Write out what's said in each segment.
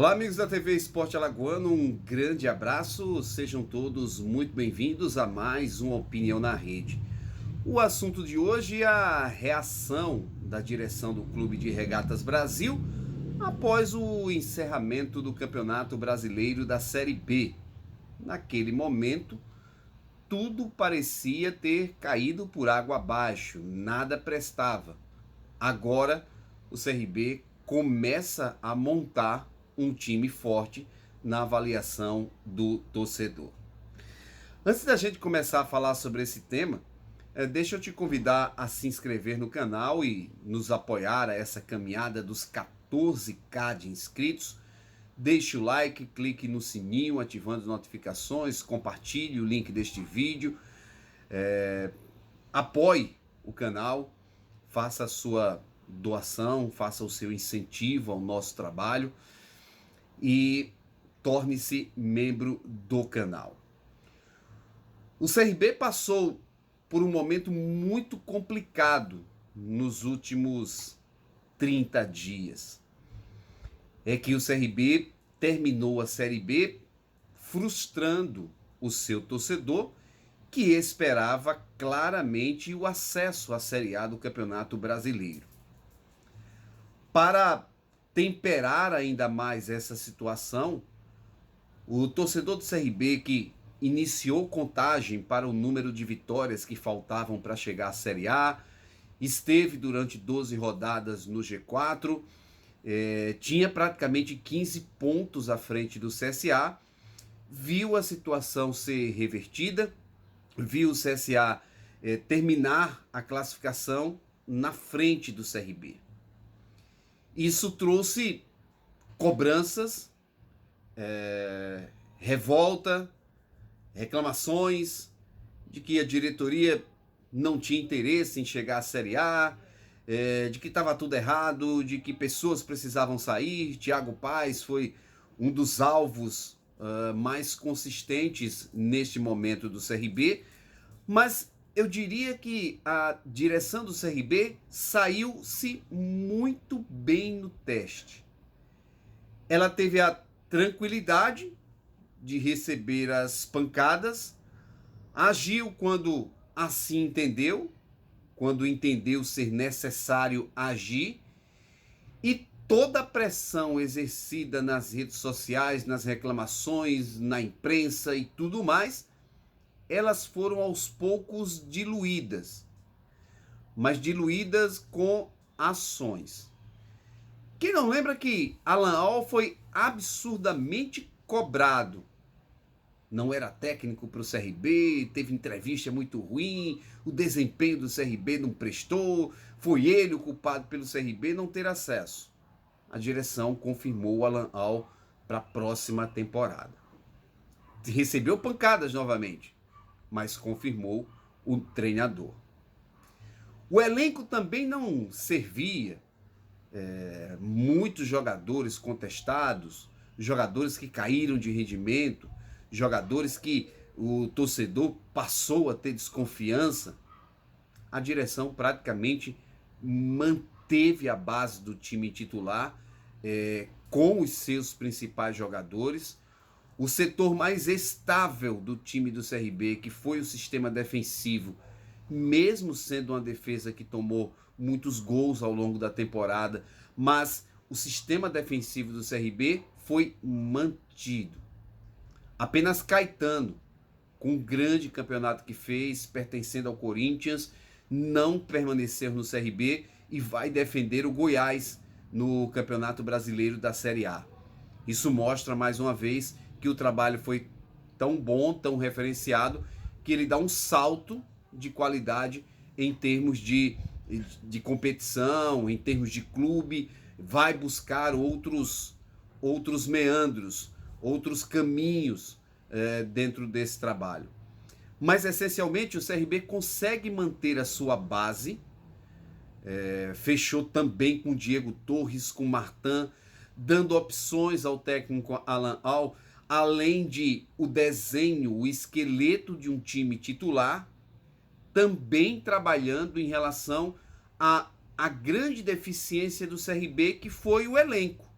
Olá, amigos da TV Esporte Alagoano, um grande abraço, sejam todos muito bem-vindos a mais uma Opinião na Rede. O assunto de hoje é a reação da direção do Clube de Regatas Brasil após o encerramento do Campeonato Brasileiro da Série B. Naquele momento, tudo parecia ter caído por água abaixo, nada prestava. Agora, o CRB começa a montar um time forte na avaliação do torcedor. Antes da gente começar a falar sobre esse tema, deixa eu te convidar a se inscrever no canal e nos apoiar a essa caminhada dos 14K de inscritos. Deixe o like, clique no sininho, ativando as notificações, compartilhe o link deste vídeo, apoie o canal, faça a sua doação, faça o seu incentivo ao nosso trabalho e torne-se membro do canal. O CRB passou por um momento muito complicado nos últimos 30 dias. É que o CRB terminou a Série B frustrando o seu torcedor, que esperava claramente o acesso à Série A do Campeonato Brasileiro. Para temperar ainda mais essa situação, o torcedor do CRB, que iniciou contagem para o número de vitórias que faltavam para chegar à Série A, esteve durante 12 rodadas no G4, tinha praticamente 15 pontos à frente do CSA, viu a situação ser revertida, viu o CSA terminar a classificação na frente do CRB. Isso trouxe cobranças, revolta, reclamações de que a diretoria não tinha interesse em chegar à Série A, de que estava tudo errado, de que pessoas precisavam sair. Thiago Paes foi um dos alvos mais consistentes neste momento do CRB, mas eu diria que a direção do CRB saiu-se muito bem no teste. Ela teve a tranquilidade de receber as pancadas, agiu quando assim entendeu, quando entendeu ser necessário agir, e toda a pressão exercida nas redes sociais, nas reclamações, na imprensa e tudo mais, elas foram aos poucos diluídas, mas diluídas com ações. Quem não lembra que Alan Al foi absurdamente cobrado? Não era técnico para o CRB, teve entrevista muito ruim, o desempenho do CRB não prestou, foi ele o culpado pelo CRB não ter acesso. A direção confirmou o Alan Al para a próxima temporada. Recebeu pancadas novamente, mas confirmou o treinador. O elenco também não servia, muitos jogadores contestados, jogadores que caíram de rendimento, jogadores que o torcedor passou a ter desconfiança. A direção praticamente manteve a base do time titular com os seus principais jogadores. O setor mais estável do time do CRB, que foi o sistema defensivo, mesmo sendo uma defesa que tomou muitos gols ao longo da temporada, mas o sistema defensivo do CRB foi mantido. Apenas Caetano, com o grande campeonato que fez, pertencendo ao Corinthians, não permaneceu no CRB e vai defender o Goiás no Campeonato Brasileiro da Série A. Isso mostra mais uma vez que o trabalho foi tão bom, tão referenciado, que ele dá um salto de qualidade em termos de competição, em termos de clube, vai buscar outros meandros, outros caminhos dentro desse trabalho. Mas, essencialmente, o CRB consegue manter a sua base, fechou também com Diego Torres, com Martin, dando opções ao técnico Alan Al, além de o desenho, o esqueleto de um time titular, também trabalhando em relação à grande deficiência do CRB, que foi o elenco.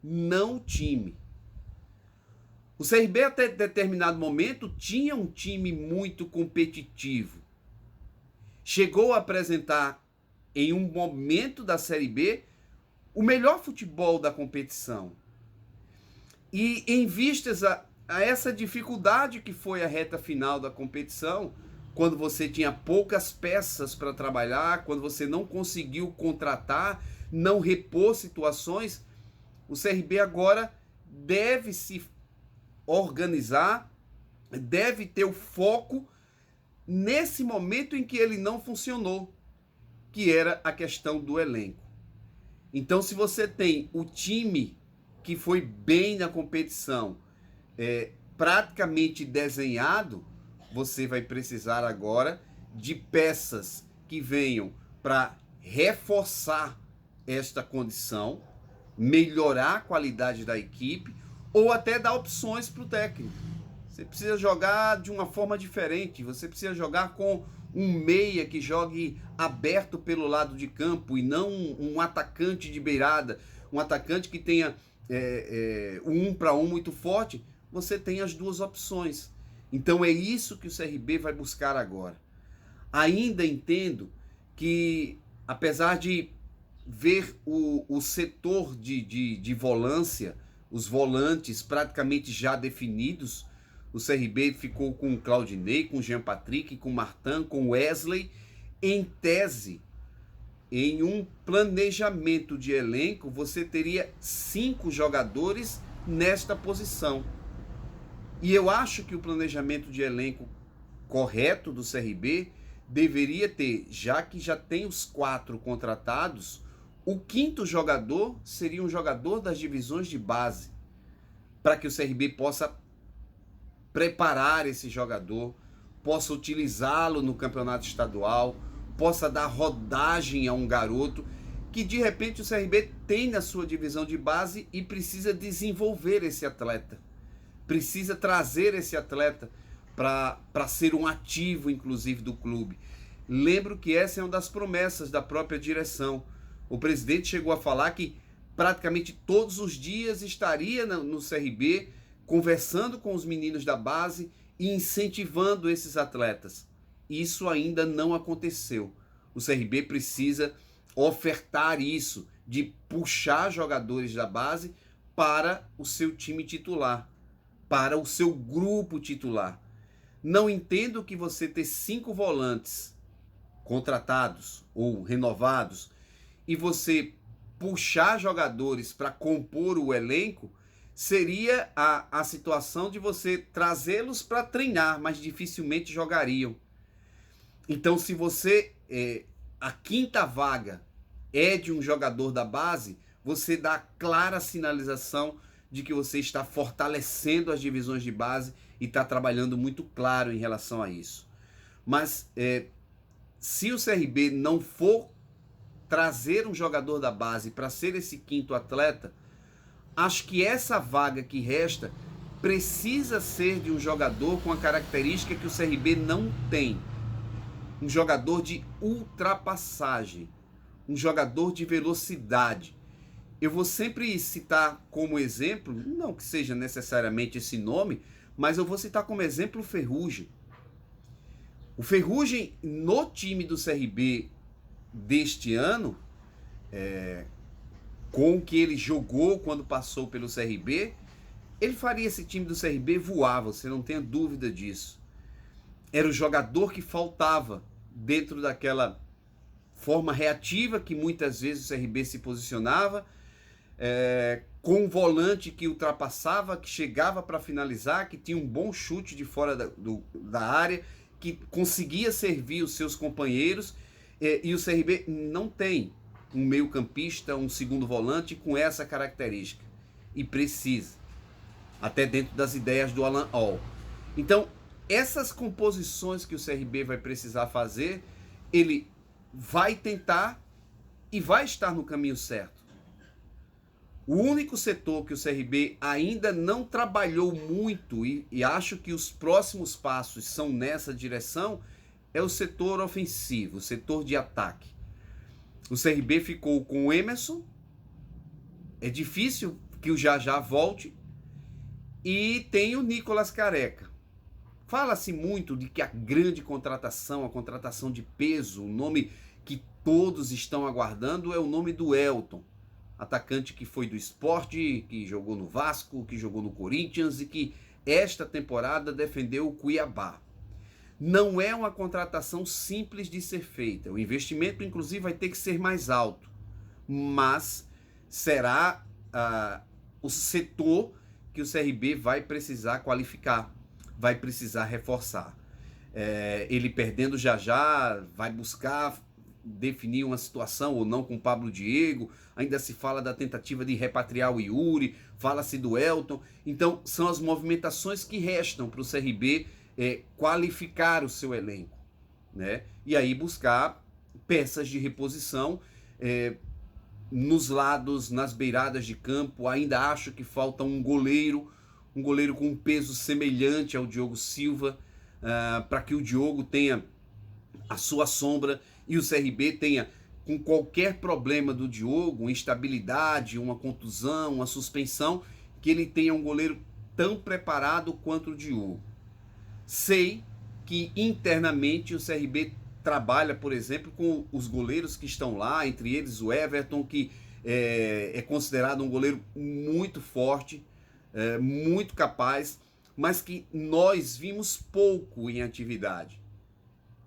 não o time. O CRB até determinado momento tinha um time muito competitivo. Chegou a apresentar em um momento da Série B o melhor futebol da competição. E em vistas a essa dificuldade que foi a reta final da competição, quando você tinha poucas peças para trabalhar, quando você não conseguiu contratar, não repor situações, o CRB agora deve se organizar, deve ter o foco nesse momento em que ele não funcionou, que era a questão do elenco. Então, se você tem o time que foi bem na competição, praticamente desenhado, você vai precisar agora de peças que venham para reforçar esta condição, melhorar a qualidade da equipe ou até dar opções para o técnico. Você precisa jogar de uma forma diferente, você precisa jogar com um meia que jogue aberto pelo lado de campo e não um atacante de beirada, um atacante que tenha um 1 para 1 muito forte. Você tem as duas opções. Então é isso que o CRB vai buscar agora. Ainda entendo que, apesar de ver o setor de volância, os volantes praticamente já definidos, o CRB ficou com o Claudinei, com o Jean Patrick, com o Martin, com o Wesley. Em tese, em um planejamento de elenco, você teria 5 jogadores nesta posição. E eu acho que o planejamento de elenco correto do CRB deveria ter, já que já tem os 4 contratados, o 5º jogador seria um jogador das divisões de base, para que o CRB possa preparar esse jogador, possa utilizá-lo no campeonato estadual, possa dar rodagem a um garoto que de repente o CRB tem na sua divisão de base e precisa desenvolver esse atleta. Precisa trazer esse atleta para ser um ativo, inclusive, do clube. Lembro que essa é uma das promessas da própria direção. O presidente chegou a falar que praticamente todos os dias estaria no CRB conversando com os meninos da base e incentivando esses atletas. Isso ainda não aconteceu. O CRB precisa ofertar isso, de puxar jogadores da base para o seu time titular, para o seu grupo titular. Não entendo que você ter 5 volantes contratados ou renovados e você puxar jogadores para compor o elenco seria a situação de você trazê-los para treinar, mas dificilmente jogariam. Então, se você, a 5ª vaga é de um jogador da base, você dá clara sinalização de que você está fortalecendo as divisões de base e está trabalhando muito claro em relação a isso. Mas se o CRB não for trazer um jogador da base para ser esse 5º atleta, acho que essa vaga que resta precisa ser de um jogador com a característica que o CRB não tem. Um jogador de ultrapassagem, um jogador de velocidade. Eu vou sempre citar como exemplo, não que seja necessariamente esse nome, mas eu vou citar como exemplo o Ferrugem. O Ferrugem no time do CRB deste ano, com o que ele jogou quando passou pelo CRB, ele faria esse time do CRB voar, você não tenha dúvida disso. Era o jogador que faltava dentro daquela forma reativa que muitas vezes o CRB se posicionava, com um volante que ultrapassava, que chegava para finalizar, que tinha um bom chute de fora da área, que conseguia servir os seus companheiros, e o CRB não tem um meio-campista, um segundo volante com essa característica. E precisa. Até dentro das ideias do Alan Hall. Então, essas composições que o CRB vai precisar fazer, ele vai tentar e vai estar no caminho certo. O único setor que o CRB ainda não trabalhou muito, e acho que os próximos passos são nessa direção, é o setor ofensivo, o setor de ataque. O CRB ficou com o Emerson. É difícil que o Jajá volte, e tem o Nicolas Careca. Fala-se muito de que a grande contratação, a contratação de peso, o nome que todos estão aguardando é o nome do Elton, atacante que foi do Sport, que jogou no Vasco, que jogou no Corinthians e que esta temporada defendeu o Cuiabá. Não é uma contratação simples de ser feita. O investimento, inclusive, vai ter que ser mais alto. Mas será o setor que o CRB vai precisar qualificar, vai precisar reforçar. Ele perdendo já vai buscar definir uma situação ou não com o Pablo Diego. Ainda se fala da tentativa de repatriar o Yuri, fala-se do Elton. Então, são as movimentações que restam para o CRB qualificar o seu elenco, né? E aí buscar peças de reposição nos lados, nas beiradas de campo. Ainda acho que falta um goleiro com um peso semelhante ao Diogo Silva, para que o Diogo tenha a sua sombra e o CRB tenha, com qualquer problema do Diogo, uma instabilidade, uma contusão, uma suspensão, que ele tenha um goleiro tão preparado quanto o Diogo. Sei que internamente o CRB trabalha, por exemplo, com os goleiros que estão lá, entre eles o Everton, que é considerado um goleiro muito forte, muito capaz, mas que nós vimos pouco em atividade.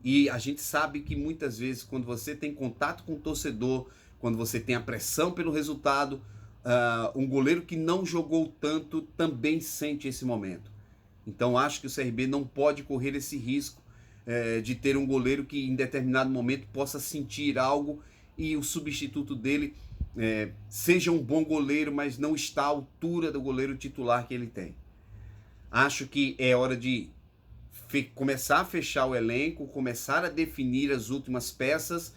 E a gente sabe que muitas vezes, quando você tem contato com o torcedor, quando você tem a pressão pelo resultado, um goleiro que não jogou tanto também sente esse momento. Então acho que o CRB não pode correr esse risco de ter um goleiro que em determinado momento possa sentir algo e o substituto dele seja um bom goleiro, mas não está à altura do goleiro titular que ele tem. Acho que é hora de começar a fechar o elenco, começar a definir as últimas peças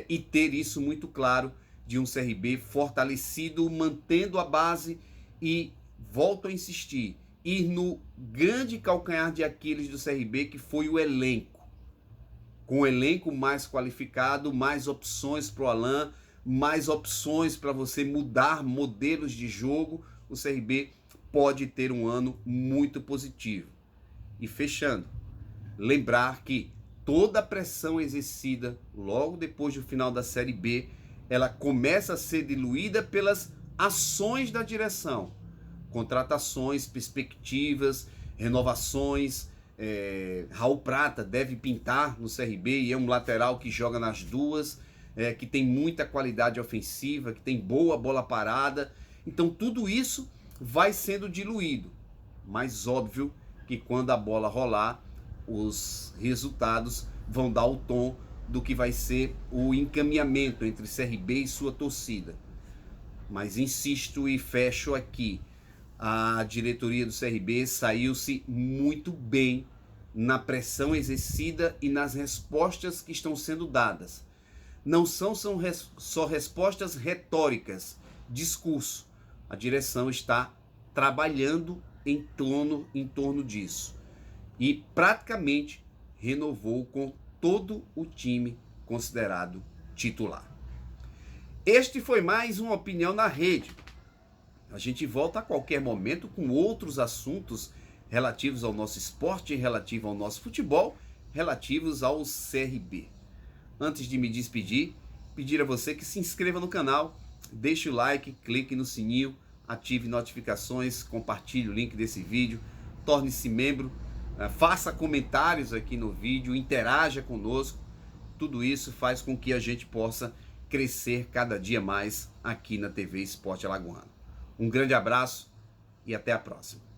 e ter isso muito claro de um CRB fortalecido, mantendo a base e, volto a insistir, ir no grande calcanhar de Aquiles do CRB, que foi o elenco. Com o elenco mais qualificado, mais opções para o Alain, mais opções para você mudar modelos de jogo, o CRB pode ter um ano muito positivo. E fechando, lembrar que toda a pressão exercida logo depois do final da Série B, ela começa a ser diluída pelas ações da direção. Contratações, perspectivas, renovações. Raul Prata deve pintar no CRB e é um lateral que joga nas duas, que tem muita qualidade ofensiva, que tem boa bola parada. Então tudo isso vai sendo diluído. Mas óbvio que quando a bola rolar, os resultados vão dar o tom do que vai ser o encaminhamento entre CRB e sua torcida. Mas insisto e fecho aqui, a diretoria do CRB saiu-se muito bem na pressão exercida e nas respostas que estão sendo dadas. Não são só respostas retóricas, discurso. A direção está trabalhando em torno disso. E praticamente renovou com todo o time considerado titular. Este foi mais uma Opinião na Rede. A gente volta a qualquer momento com outros assuntos relativos ao nosso esporte, relativo ao nosso futebol, relativos ao CRB. Antes de me despedir, pedir a você que se inscreva no canal, deixe o like, clique no sininho, ative notificações, compartilhe o link desse vídeo, torne-se membro, faça comentários aqui no vídeo, interaja conosco. Tudo isso faz com que a gente possa crescer cada dia mais aqui na TV Esporte Alagoano. Um grande abraço e até a próxima.